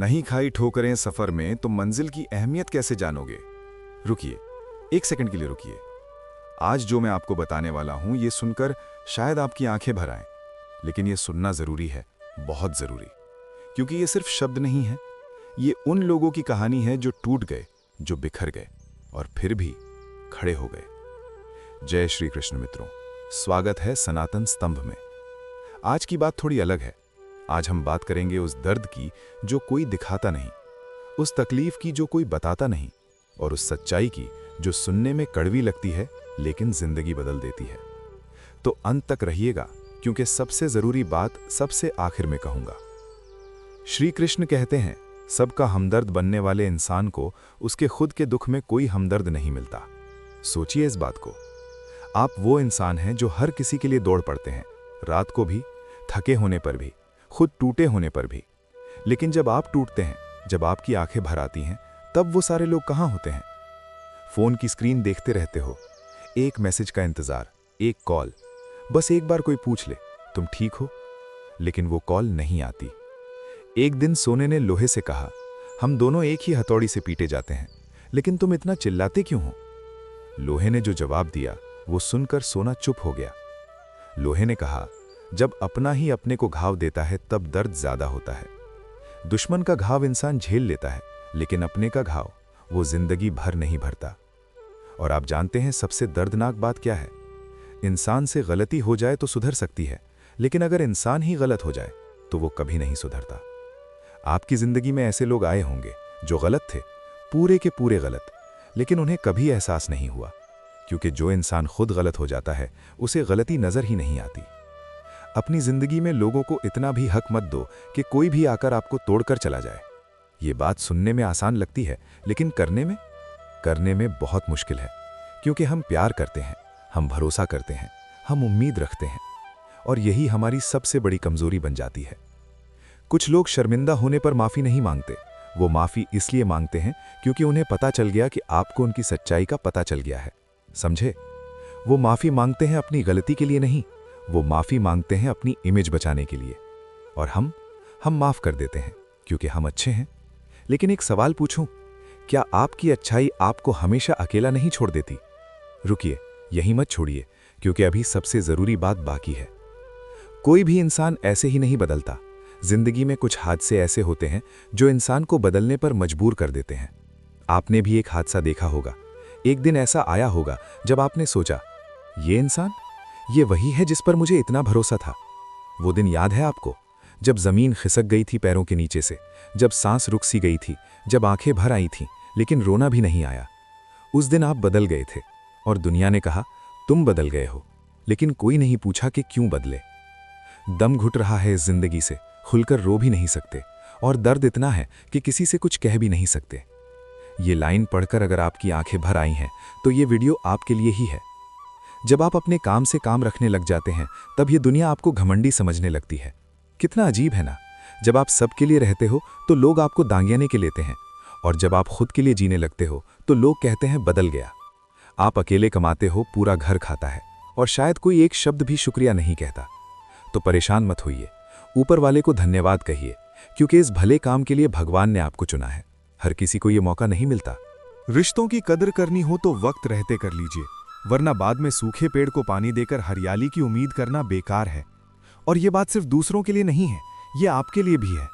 नहीं खाई ठोकरें सफर में तो मंजिल की अहमियत कैसे जानोगे। रुकिए, एक सेकंड के लिए रुकिए। आज जो मैं आपको बताने वाला हूं ये सुनकर शायद आपकी आंखें भर आएं, लेकिन ये सुनना जरूरी है, बहुत जरूरी। क्योंकि ये सिर्फ शब्द नहीं है, ये उन लोगों की कहानी है जो टूट गए, जो बिखर गए और फिर भी खड़े हो गए। जय श्री कृष्ण मित्रों, स्वागत है सनातन स्तंभ में। आज की बात थोड़ी अलग है। आज हम बात करेंगे उस दर्द की जो कोई दिखाता नहीं, उस तकलीफ की जो कोई बताता नहीं, और उस सच्चाई की जो सुनने में कड़वी लगती है लेकिन जिंदगी बदल देती है। तो अंत तक रहिएगा, क्योंकि सबसे जरूरी बात सबसे आखिर में कहूंगा। श्री कृष्ण कहते हैं, सबका हमदर्द बनने वाले इंसान को उसके खुद के दुख में कोई हमदर्द नहीं मिलता। सोचिए इस बात को। आप वो इंसान हैं जो हर किसी के लिए दौड़ पड़ते हैं, रात को भी, थके होने पर भी, खुद टूटे होने पर भी। लेकिन जब आप टूटते हैं, जब आपकी आंखें भर आती हैं, तब वो सारे लोग कहाँ होते हैं। फोन की स्क्रीन देखते रहते हो, एक मैसेज का इंतजार, एक कॉल, बस एक बार कोई पूछ ले तुम ठीक हो, लेकिन वो कॉल नहीं आती। एक दिन सोने ने लोहे से कहा, हम दोनों एक ही हथौड़ी से पीटे जाते हैं, लेकिन तुम इतना चिल्लाते क्यों हो। लोहे ने जो जवाब दिया वो सुनकर सोना चुप हो गया। लोहे ने कहा, जब अपना ही अपने को घाव देता है तब दर्द ज्यादा होता है। दुश्मन का घाव इंसान झेल लेता है, लेकिन अपने का घाव वो जिंदगी भर नहीं भरता। और आप जानते हैं सबसे दर्दनाक बात क्या है। इंसान से गलती हो जाए तो सुधर सकती है, लेकिन अगर इंसान ही गलत हो जाए तो वो कभी नहीं सुधरता। आपकी जिंदगी में ऐसे लोग आए होंगे जो गलत थे, पूरे के पूरे गलत, लेकिन उन्हें कभी एहसास नहीं हुआ, क्योंकि जो इंसान खुद गलत हो जाता है उसे गलती नजर ही नहीं आती। अपनी जिंदगी में लोगों को इतना भी हक मत दो कि कोई भी आकर आपको तोड़कर चला जाए। ये बात सुनने में आसान लगती है, लेकिन करने में बहुत मुश्किल है। क्योंकि हम प्यार करते हैं, हम भरोसा करते हैं, हम उम्मीद रखते हैं, और यही हमारी सबसे बड़ी कमजोरी बन जाती है। कुछ लोग शर्मिंदा होने पर माफी नहीं मांगते, वो माफी इसलिए मांगते हैं क्योंकि उन्हें पता चल गया कि आपको उनकी सच्चाई का पता चल गया है। समझे? वो माफी मांगते हैं अपनी गलती के लिए नहीं, वो माफी मांगते हैं अपनी इमेज बचाने के लिए। और हम माफ कर देते हैं क्योंकि हम अच्छे हैं। लेकिन एक सवाल पूछूं, क्या आपकी अच्छाई आपको हमेशा अकेला नहीं छोड़ देती? रुकिए, यहीं मत छोड़िए, क्योंकि अभी सबसे जरूरी बात बाकी है। कोई भी इंसान ऐसे ही नहीं बदलता। जिंदगी में कुछ हादसे ऐसे होते हैं जो इंसान को बदलने पर मजबूर कर देते हैं। आपने भी एक हादसा देखा होगा। एक दिन ऐसा आया होगा जब आपने सोचा, ये इंसान, ये वही है जिस पर मुझे इतना भरोसा था। वो दिन याद है आपको, जब जमीन खिसक गई थी पैरों के नीचे से, जब सांस रुक सी गई थी, जब आंखें भर आई थीं, लेकिन रोना भी नहीं आया। उस दिन आप बदल गए थे, और दुनिया ने कहा तुम बदल गए हो, लेकिन कोई नहीं पूछा कि क्यों बदले। दम घुट रहा है इस जिंदगी से, खुलकर रो भी नहीं सकते, और दर्द इतना है कि किसी से कुछ कह भी नहीं सकते। ये लाइन पढ़कर अगर आपकी आंखें भर आई हैं तो ये वीडियो आपके लिए ही है। जब आप अपने काम से काम रखने लग जाते हैं, तब ये दुनिया आपको घमंडी समझने लगती है। कितना अजीब है ना। जब आप सबके लिए रहते हो तो लोग आपको दांगियाने के लेते हैं, और जब आप खुद के लिए जीने लगते हो तो लोग कहते हैं बदल गया। आप अकेले कमाते हो, पूरा घर खाता है, और शायद कोई एक शब्द भी शुक्रिया नहीं कहता। तो परेशान मत होइए, ऊपर वाले को धन्यवाद कहिए, क्योंकि इस भले काम के लिए भगवान ने आपको चुना है। हर किसी को ये मौका नहीं मिलता। रिश्तों की कदर करनी हो तो वक्त रहते कर लीजिए, वरना बाद में सूखे पेड़ को पानी देकर हरियाली की उम्मीद करना बेकार है। और ये बात सिर्फ दूसरों के लिए नहीं है, ये आपके लिए भी है।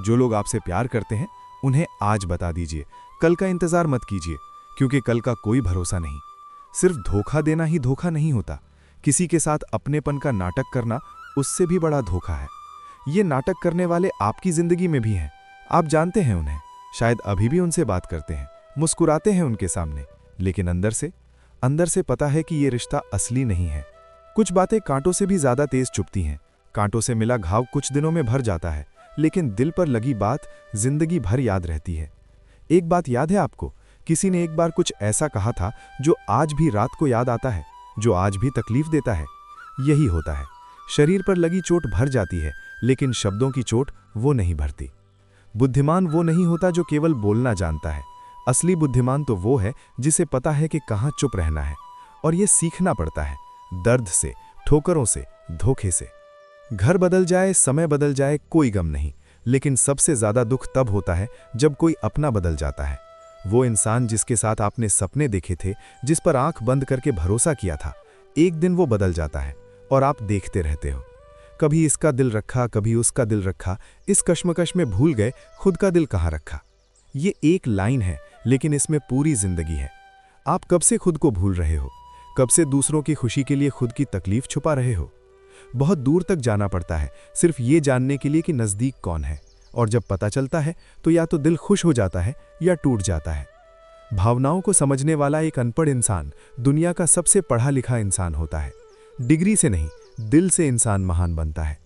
जो लोग आपसे प्यार करते हैं उन्हें आज बता दीजिए, कल का इंतजार मत कीजिए, क्योंकि कल का कोई भरोसा नहीं। सिर्फ धोखा देना ही धोखा नहीं होता, किसी के साथ अपनेपन का नाटक करना उससे भी बड़ा धोखा है। ये नाटक करने वाले आपकी जिंदगी में भी हैं, आप जानते हैं उन्हें, शायद अभी भी उनसे बात करते हैं, मुस्कुराते हैं उनके सामने, लेकिन अंदर से पता है कि ये रिश्ता असली नहीं है। कुछ बातें कांटों से भी ज्यादा तेज चुभती हैं। कांटों से मिला घाव कुछ दिनों में भर जाता है, लेकिन दिल पर लगी बात जिंदगी भर याद रहती है। एक बात याद है आपको, किसी ने एक बार कुछ ऐसा कहा था जो आज भी रात को याद आता है, जो आज भी तकलीफ देता है। यही होता है, शरीर पर लगी चोट भर जाती है, लेकिन शब्दों की चोट वो नहीं भरती। बुद्धिमान वो नहीं होता जो केवल बोलना जानता है, असली बुद्धिमान तो वो है जिसे पता है कि कहाँ चुप रहना है। और ये सीखना पड़ता है, दर्द से, ठोकरों से, धोखे से। घर बदल जाए, समय बदल जाए, कोई गम नहीं, लेकिन सबसे ज़्यादा दुख तब होता है जब कोई अपना बदल जाता है। वो इंसान जिसके साथ आपने सपने देखे थे, जिस पर आंख बंद करके भरोसा किया था, एक दिन वो बदल जाता है और आप देखते रहते हो। कभी इसका दिल रखा, कभी उसका दिल रखा, इस कश्मकश में भूल गए खुद का दिल कहाँ रखा। ये एक लाइन है, लेकिन इसमें पूरी जिंदगी है। आप कब से खुद को भूल रहे हो? कब से दूसरों की खुशी के लिए खुद की तकलीफ छुपा रहे हो? बहुत दूर तक जाना पड़ता है सिर्फ ये जानने के लिए कि नज़दीक कौन है, और जब पता चलता है तो या तो दिल खुश हो जाता है या टूट जाता है। भावनाओं को समझने वाला एक अनपढ़ इंसान दुनिया का सबसे पढ़ा लिखा इंसान होता है। डिग्री से नहीं, दिल से इंसान महान बनता है।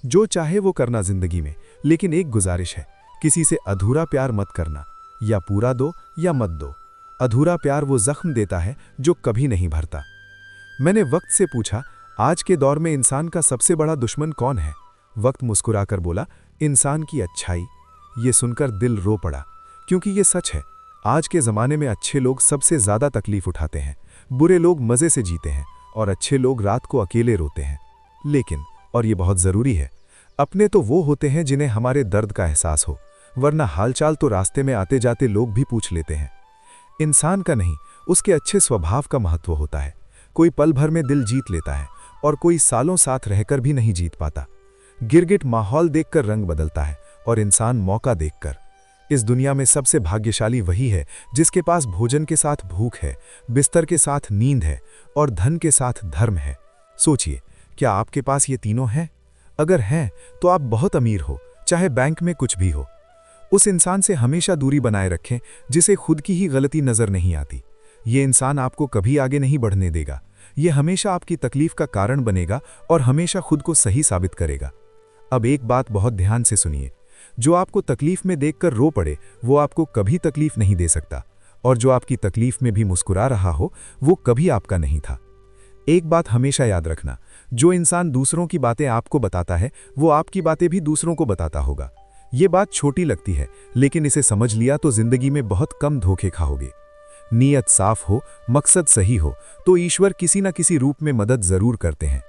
जो चाहे वो करना जिंदगी में, लेकिन एक गुजारिश है, किसी से अधूरा प्यार मत करना। या पूरा दो या मत दो। अधूरा प्यार वो जख्म देता है जो कभी नहीं भरता। मैंने वक्त से पूछा, आज के दौर में इंसान का सबसे बड़ा दुश्मन कौन है? वक्त मुस्कुराकर बोला, इंसान की अच्छाई। ये सुनकर दिल रो पड़ा, क्योंकि ये सच है। आज के ज़माने में अच्छे लोग सबसे ज़्यादा तकलीफ उठाते हैं, बुरे लोग मज़े से जीते हैं, और अच्छे लोग रात को अकेले रोते हैं। लेकिन, और ये बहुत ज़रूरी है, अपने तो वो होते हैं जिन्हें हमारे दर्द का एहसास हो, वरना हालचाल तो रास्ते में आते जाते लोग भी पूछ लेते हैं। इंसान का नहीं, उसके अच्छे स्वभाव का महत्व होता है। कोई पल भर में दिल जीत लेता है और कोई सालों साथ रहकर भी नहीं जीत पाता। गिरगिट माहौल देखकर रंग बदलता है और इंसान मौका देखकर। इस दुनिया में सबसे भाग्यशाली वही है जिसके पास भोजन के साथ भूख है, बिस्तर के साथ नींद है और धन के साथ धर्म है। सोचिए, क्या आपके पास ये तीनों हैं? अगर हैं तो आप बहुत अमीर हो, चाहे बैंक में कुछ भी हो। उस इंसान से हमेशा दूरी बनाए रखें जिसे खुद की ही गलती नजर नहीं आती। ये इंसान आपको कभी आगे नहीं बढ़ने देगा। ये हमेशा आपकी तकलीफ का कारण बनेगा और हमेशा खुद को सही साबित करेगा। अब एक बात बहुत ध्यान से सुनिए, जो आपको तकलीफ में देखकर रो पड़े वो आपको कभी तकलीफ नहीं दे सकता, और जो आपकी तकलीफ में भी मुस्कुरा रहा हो वो कभी आपका नहीं था। एक बात हमेशा याद रखना, जो इंसान दूसरों की बातें आपको बताता है वो आपकी बातें भी दूसरों को बताता होगा। ये बात छोटी लगती है, लेकिन इसे समझ लिया तो जिंदगी में बहुत कम धोखे खाओगे। नीयत साफ हो, मकसद सही हो तो ईश्वर किसी न किसी रूप में मदद जरूर करते हैं।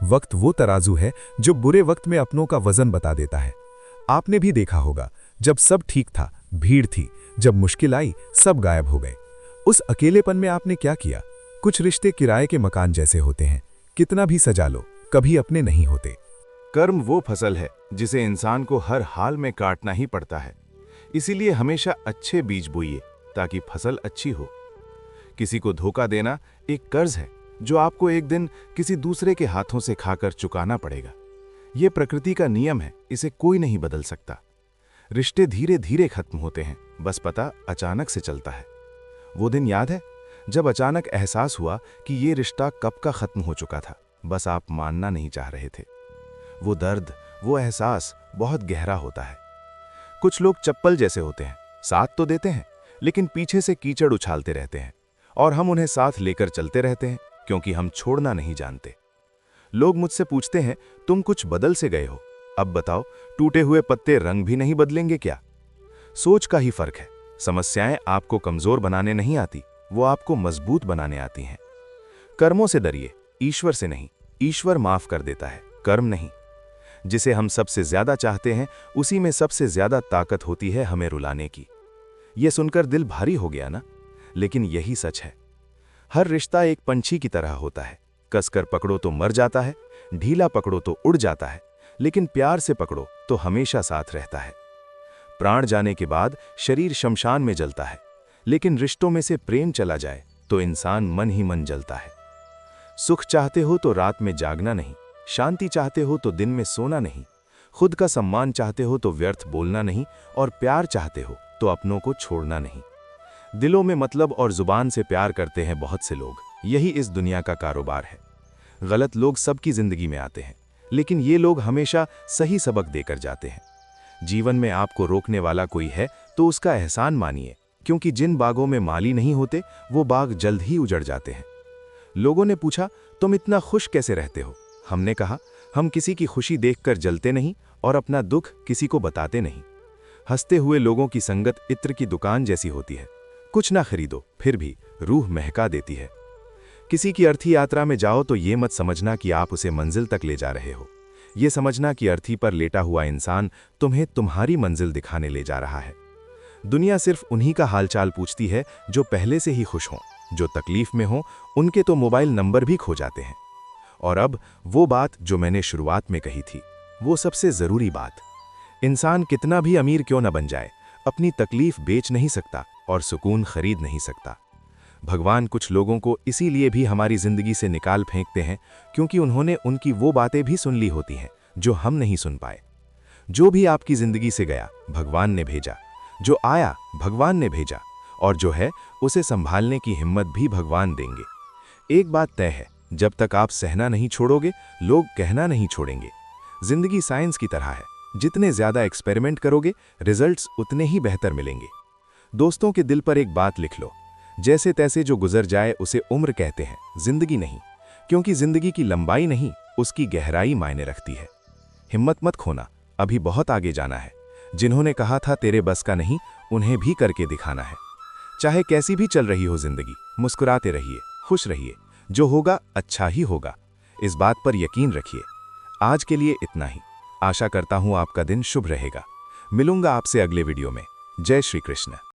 वक्त वो तराजू है जो बुरे वक्त में अपनों का वजन बता देता है। आपने भी देखा होगा, जब सब ठीक था भीड़ थी, जब मुश्किल आई सब गायब हो गए। उस अकेलेपन में आपने क्या किया? कुछ रिश्ते किराए के मकान जैसे होते हैं, कितना भी सजा लो कभी अपने नहीं होते। कर्म वो फसल है जिसे इंसान को हर हाल में काटना ही पड़ता है। इसीलिए हमेशा अच्छे बीज बोइए ताकि फसल अच्छी हो। किसी को धोखा देना एक कर्ज है जो आपको एक दिन किसी दूसरे के हाथों से खाकर चुकाना पड़ेगा। यह प्रकृति का नियम है, इसे कोई नहीं बदल सकता। रिश्ते धीरे धीरे खत्म होते हैं, बस पता अचानक से चलता है। वो दिन याद है जब अचानक एहसास हुआ कि ये रिश्ता कब का खत्म हो चुका था, बस आप मानना नहीं चाह रहे थे। वो दर्द, वो एहसास बहुत गहरा होता है। कुछ लोग चप्पल जैसे होते हैं, साथ तो देते हैं लेकिन पीछे से कीचड़ उछालते रहते हैं, और हम उन्हें साथ लेकर चलते रहते हैं क्योंकि हम छोड़ना नहीं जानते। लोग मुझसे पूछते हैं, तुम कुछ बदल से गए हो, अब बताओ टूटे हुए पत्ते रंग भी नहीं बदलेंगे क्या? सोच का ही फर्क है। समस्याएं आपको कमजोर बनाने नहीं आती, वो आपको मजबूत बनाने आती हैं। कर्मों से डरिए, ईश्वर से नहीं। ईश्वर माफ कर देता है, कर्म नहीं। जिसे हम सबसे ज्यादा चाहते हैं उसी में सबसे ज्यादा ताकत होती है हमें रुलाने की। यह सुनकर दिल भारी हो गया ना? लेकिन यही सच है। हर रिश्ता एक पंछी की तरह होता है। कसकर पकड़ो तो मर जाता है, ढीला पकड़ो तो उड़ जाता है, लेकिन प्यार से पकड़ो तो हमेशा साथ रहता है। प्राण जाने के बाद शरीर शमशान में जलता है, लेकिन रिश्तों में से प्रेम चला जाए तो इंसान मन ही मन जलता है। सुख चाहते हो तो रात में जागना नहीं, शांति चाहते हो तो दिन में सोना नहीं, खुद का सम्मान चाहते हो तो व्यर्थ बोलना नहीं, और प्यार चाहते हो तो अपनों को छोड़ना नहीं। दिलों में मतलब और जुबान से प्यार करते हैं बहुत से लोग, यही इस दुनिया का कारोबार है। गलत लोग सबकी जिंदगी में आते हैं, लेकिन ये लोग हमेशा सही सबक देकर जाते हैं। जीवन में आपको रोकने वाला कोई है तो उसका एहसान मानिए, क्योंकि जिन बागों में माली नहीं होते वो बाग जल्द ही उजड़ जाते हैं। लोगों ने पूछा, तुम इतना खुश कैसे रहते हो? हमने कहा, हम किसी की खुशी देखकर जलते नहीं और अपना दुख किसी को बताते नहीं। हंसते हुए लोगों की संगत इत्र की दुकान जैसी होती है, कुछ ना खरीदो फिर भी रूह महका देती है। किसी की अर्थी यात्रा में जाओ तो ये मत समझना कि आप उसे मंजिल तक ले जा रहे हो। ये समझना कि अर्थी पर लेटा हुआ इंसान तुम्हें तुम्हारी मंजिल दिखाने ले जा रहा है। दुनिया सिर्फ उन्हीं का हालचाल पूछती है जो पहले से ही खुश हों। जो तकलीफ में हों उनके तो मोबाइल नंबर भी खो जाते हैं। और अब वो बात जो मैंने शुरुआत में कही थी, वो सबसे ज़रूरी बात। इंसान कितना भी अमीर क्यों न बन जाए, अपनी तकलीफ बेच नहीं सकता और सुकून खरीद नहीं सकता। भगवान कुछ लोगों को इसीलिए भी हमारी ज़िंदगी से निकाल फेंकते हैं क्योंकि उन्होंने उनकी वो बातें भी सुन ली होती हैं जो हम नहीं सुन पाए। जो भी आपकी ज़िंदगी से गया भगवान ने भेजा, जो आया भगवान ने भेजा, और जो है उसे संभालने की हिम्मत भी भगवान देंगे। एक बात तय है, जब तक आप सहना नहीं छोड़ोगे, लोग कहना नहीं छोड़ेंगे। जिंदगी साइंस की तरह है, जितने ज्यादा एक्सपेरिमेंट करोगे रिजल्ट्स उतने ही बेहतर मिलेंगे। दोस्तों के दिल पर एक बात लिख लो, जैसे तैसे जो गुजर जाए उसे उम्र कहते हैं, जिंदगी नहीं। क्योंकि जिंदगी की लंबाई नहीं, उसकी गहराई मायने रखती है। हिम्मत मत खोना, अभी बहुत आगे जाना है। जिन्होंने कहा था तेरे बस का नहीं, उन्हें भी करके दिखाना है। चाहे कैसी भी चल रही हो जिंदगी, मुस्कुराते रहिए, खुश रहिए। जो होगा अच्छा ही होगा, इस बात पर यकीन रखिए। आज के लिए इतना ही। आशा करता हूं आपका दिन शुभ रहेगा। मिलूंगा आपसे अगले वीडियो में। जय श्री कृष्ण।